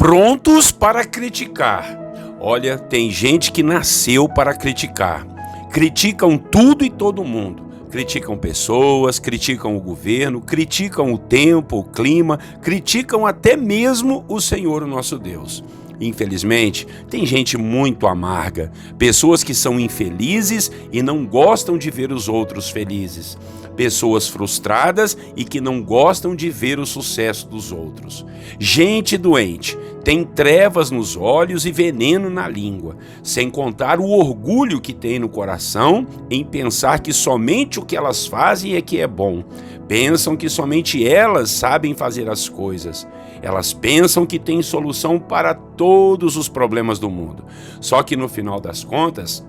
Prontos para criticar. Olha, tem gente que nasceu para criticar. Criticam tudo e todo mundo. Criticam pessoas, criticam o governo, criticam o tempo, o clima, criticam até mesmo o Senhor, o nosso Deus. Infelizmente, tem gente muito amarga, pessoas que são infelizes e não gostam de ver os outros felizes, pessoas frustradas e que não gostam de ver o sucesso dos outros. Gente doente, tem trevas nos olhos e veneno na língua, sem contar o orgulho que tem no coração em pensar que somente o que elas fazem é que é bom. Pensam que somente elas sabem fazer as coisas. Elas pensam que têm solução para todos os problemas do mundo. Só que no final das contas,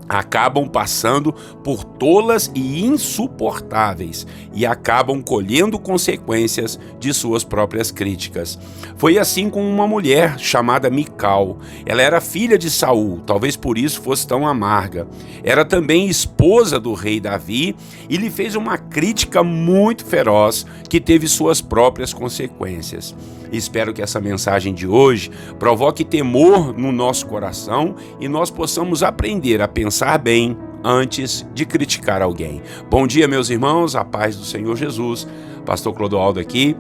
acabam passando por tolas e insuportáveis e acabam colhendo consequências de suas próprias críticas. Foi assim com uma mulher chamada Mical. Ela era filha de Saul, talvez por isso fosse tão amarga. Era também esposa do rei Davi e lhe fez uma crítica muito feroz que teve suas próprias consequências. Espero que essa mensagem de hoje provoque temor no nosso coração e nós possamos aprender a pensar bem antes de criticar alguém. Bom dia, meus irmãos, a paz do Senhor Jesus. Pastor Clodoaldo aqui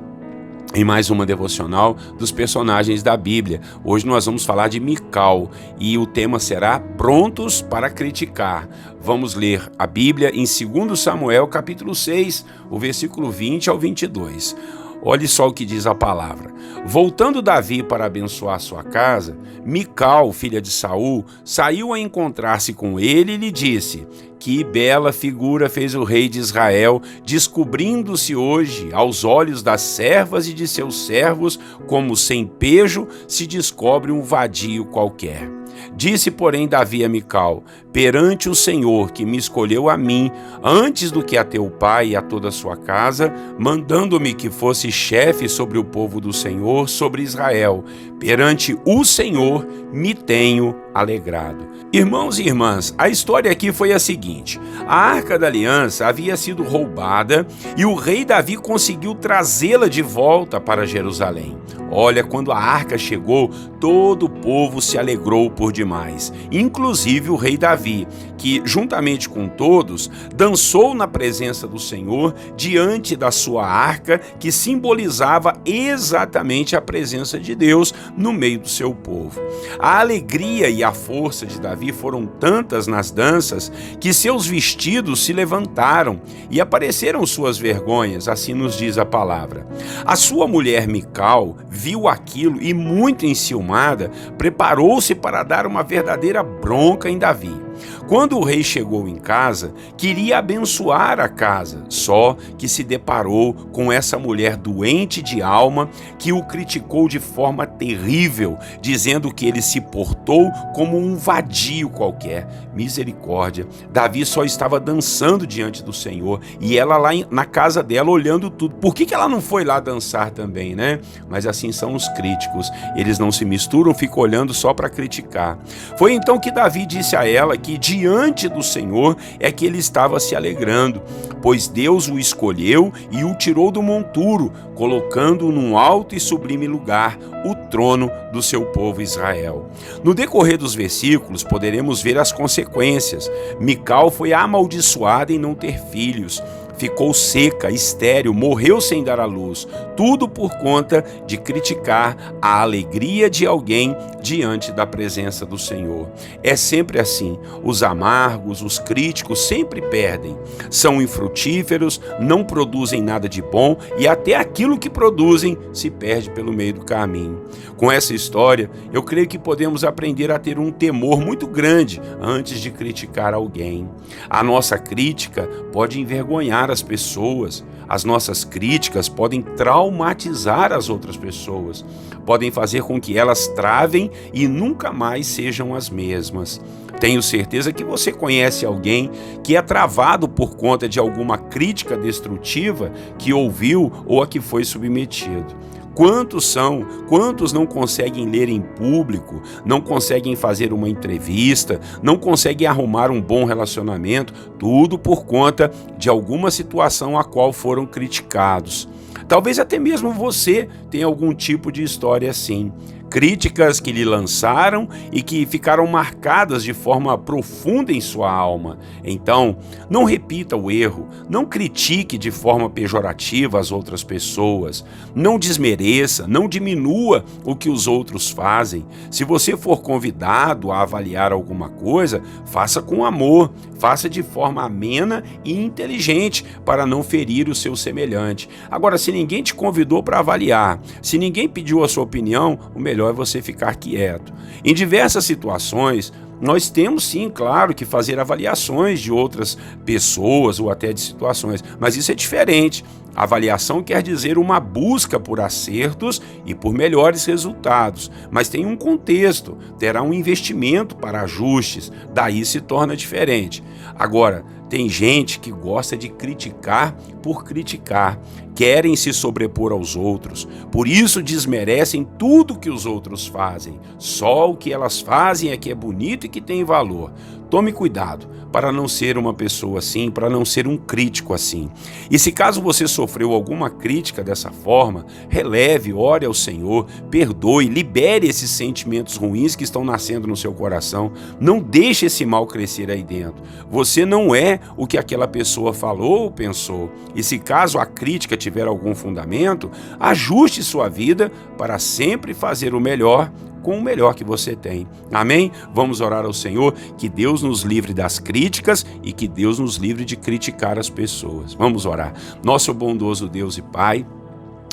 em mais uma devocional dos personagens da Bíblia. Hoje nós vamos falar de Mical e o tema será Prontos para Criticar. Vamos ler a Bíblia em 2 Samuel, capítulo 6, o versículo 20 ao 22. Olhe só o que diz a palavra. Voltando Davi para abençoar sua casa, Mical, filha de Saul, saiu a encontrar-se com ele e lhe disse: que bela figura fez o rei de Israel, descobrindo-se hoje aos olhos das servas e de seus servos, como sem pejo se descobre um vadio qualquer. Disse, porém, Davi a Mical: perante o Senhor que me escolheu a mim, antes do que a teu pai e a toda a sua casa, mandando-me que fosse chefe sobre o povo do Senhor, sobre Israel, perante o Senhor me tenho alegrado. Irmãos e irmãs, a história aqui foi a seguinte: a Arca da Aliança havia sido roubada e o rei Davi conseguiu trazê-la de volta para Jerusalém. Olha, quando a arca chegou, todo o povo se alegrou por demais, inclusive o rei Davi, que, juntamente com todos, dançou na presença do Senhor diante da sua arca, que simbolizava exatamente a presença de Deus no meio do seu povo. A alegria e a força de Davi foram tantas nas danças que seus vestidos se levantaram e apareceram suas vergonhas, assim nos diz a palavra. A sua mulher Mical viu aquilo e, muito enciumada, preparou-se para dar uma verdadeira bronca em Davi. Quando o rei chegou em casa, queria abençoar a casa, só que se deparou com essa mulher doente de alma que o criticou de forma terrível, dizendo que ele se portou como um vadio qualquer. Misericórdia! Davi só estava dançando diante do Senhor e ela lá na casa dela olhando tudo. Por que ela não foi lá dançar também, né? Mas assim são os críticos. Eles não se misturam, ficam olhando só para criticar. Foi então que Davi disse a ela que diante do Senhor é que ele estava se alegrando, pois Deus o escolheu e o tirou do monturo, colocando-o num alto e sublime lugar, o trono do seu povo Israel. No decorrer dos versículos, poderemos ver as consequências. Mical foi amaldiçoada em não ter filhos. Ficou seca, estéril, morreu sem dar à luz, tudo por conta de criticar a alegria de alguém diante da presença do Senhor. É sempre assim, os amargos, os críticos sempre perdem, são infrutíferos, não produzem nada de bom e até aquilo que produzem se perde pelo meio do caminho. Com essa história, eu creio que podemos aprender a ter um temor muito grande antes de criticar alguém. A nossa crítica pode envergonhar as pessoas, as nossas críticas podem traumatizar as outras pessoas, podem fazer com que elas travem e nunca mais sejam as mesmas. Tenho certeza que você conhece alguém que é travado por conta de alguma crítica destrutiva que ouviu ou a que foi submetido. Quantos não conseguem ler em público, não conseguem fazer uma entrevista, não conseguem arrumar um bom relacionamento, tudo por conta de alguma situação a qual foram criticados. Talvez até mesmo você tenha algum tipo de história assim. críticas que lhe lançaram e que ficaram marcadas de forma profunda em sua alma. Então, não repita o erro, não critique de forma pejorativa as outras pessoas, não desmereça, não diminua o que os outros fazem. Se você for convidado a avaliar alguma coisa, faça com amor, faça de forma amena e inteligente para não ferir o seu semelhante. Agora, se ninguém te convidou para avaliar, se ninguém pediu a sua opinião, o melhor é você ficar quieto. Em diversas situações, nós temos sim, claro, que fazer avaliações de outras pessoas ou até de situações, mas isso é diferente. Avaliação quer dizer uma busca por acertos e por melhores resultados, mas tem um contexto, terá um investimento para ajustes, daí se torna diferente. Agora, tem gente que gosta de criticar por criticar, querem se sobrepor aos outros, por isso desmerecem tudo que os outros fazem. Só o que elas fazem é que é bonito e que tem valor. Tome cuidado para não ser uma pessoa assim, para não ser um crítico assim. E se caso você sofreu alguma crítica dessa forma, releve, ore ao Senhor, perdoe, libere esses sentimentos ruins que estão nascendo no seu coração. Não deixe esse mal crescer aí dentro. Você não é o que aquela pessoa falou ou pensou. E se caso a crítica tiver algum fundamento, ajuste sua vida para sempre fazer o melhor com o melhor que você tem. Amém? Vamos orar ao Senhor, que Deus nos livre das críticas e que Deus nos livre de criticar as pessoas. Vamos orar. Nosso bondoso Deus e Pai,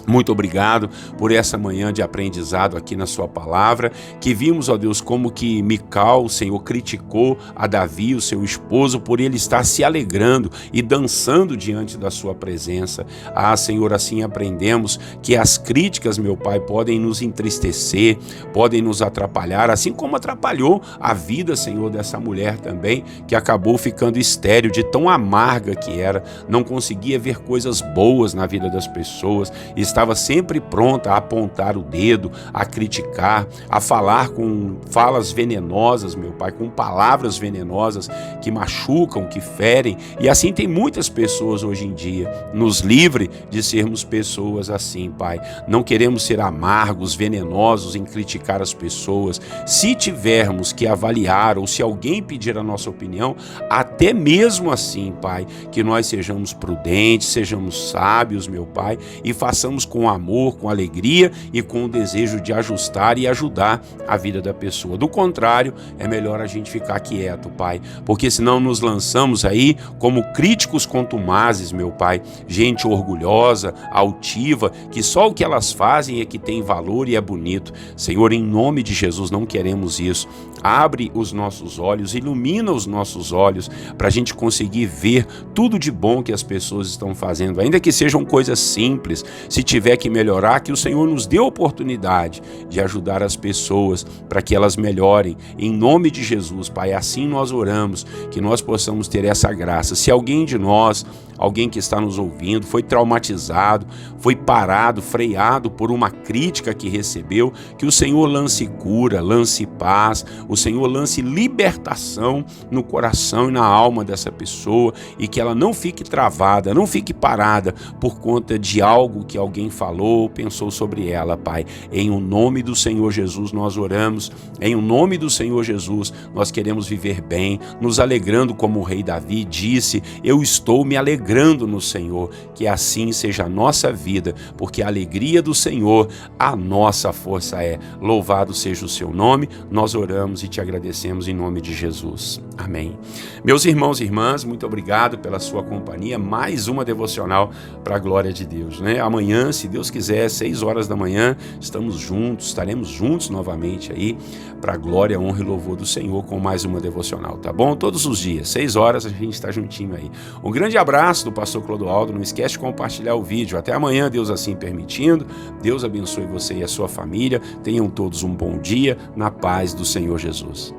muito obrigado por essa manhã de aprendizado aqui na sua palavra, que vimos, ó Deus, como que Mical, o Senhor, criticou a Davi, o seu esposo, por ele estar se alegrando e dançando diante da sua presença. Ah, Senhor, assim aprendemos que as críticas, meu Pai, podem nos entristecer, podem nos atrapalhar, assim como atrapalhou a vida, Senhor, dessa mulher também, que acabou ficando estéril de tão amarga que era, não conseguia ver coisas boas na vida das pessoas, estava sempre pronta a apontar o dedo, a criticar, a falar com falas venenosas, meu Pai, com palavras venenosas que machucam, que ferem. E assim tem muitas pessoas hoje em dia. Nos livre de sermos pessoas assim, Pai. Não queremos ser amargos, venenosos em criticar as pessoas. Se tivermos que avaliar ou se alguém pedir a nossa opinião, até mesmo assim, Pai, que nós sejamos prudentes, sejamos sábios, meu Pai, e façamos com amor, com alegria e com o desejo de ajustar e ajudar a vida da pessoa. Do contrário, é melhor a gente ficar quieto, Pai, porque senão nos lançamos aí como críticos contumazes, meu Pai, gente orgulhosa, altiva, que só o que elas fazem é que tem valor e é bonito. Senhor, em nome de Jesus, não queremos isso. Abre os nossos olhos, ilumina os nossos olhos para a gente conseguir ver tudo de bom que as pessoas estão fazendo, ainda que sejam coisas simples. Se tiver que melhorar, que o Senhor nos dê a oportunidade de ajudar as pessoas para que elas melhorem. Em nome de Jesus, Pai, assim nós oramos, que nós possamos ter essa graça. Se alguém de nós, alguém que está nos ouvindo, foi traumatizado, foi parado, freado por uma crítica que recebeu, que o Senhor lance cura, lance paz, o Senhor lance libertação no coração e na alma dessa pessoa e que ela não fique travada, não fique parada por conta de algo que alguém falou ou pensou sobre ela, Pai. Em o nome do Senhor Jesus nós oramos, em o nome do Senhor Jesus nós queremos viver bem, nos alegrando como o rei Davi disse, eu estou me alegrando no Senhor, que assim seja a nossa vida, porque a alegria do Senhor, a nossa força é. Louvado seja o seu nome, nós oramos e te agradecemos em nome de Jesus. Amém. Meus irmãos e irmãs, muito obrigado pela sua companhia, mais uma devocional para a glória de Deus, né? Amanhã, se Deus quiser, 6 horas da manhã, estamos juntos, estaremos juntos novamente aí, para a glória, honra e louvor do Senhor, com mais uma devocional, tá bom? Todos os dias, 6 horas, a gente está juntinho aí. Um grande abraço do pastor Clodoaldo, não esquece de compartilhar o vídeo. Até amanhã, Deus assim permitindo. Deus abençoe você e a sua família. Tenham todos um bom dia, na paz do Senhor Jesus.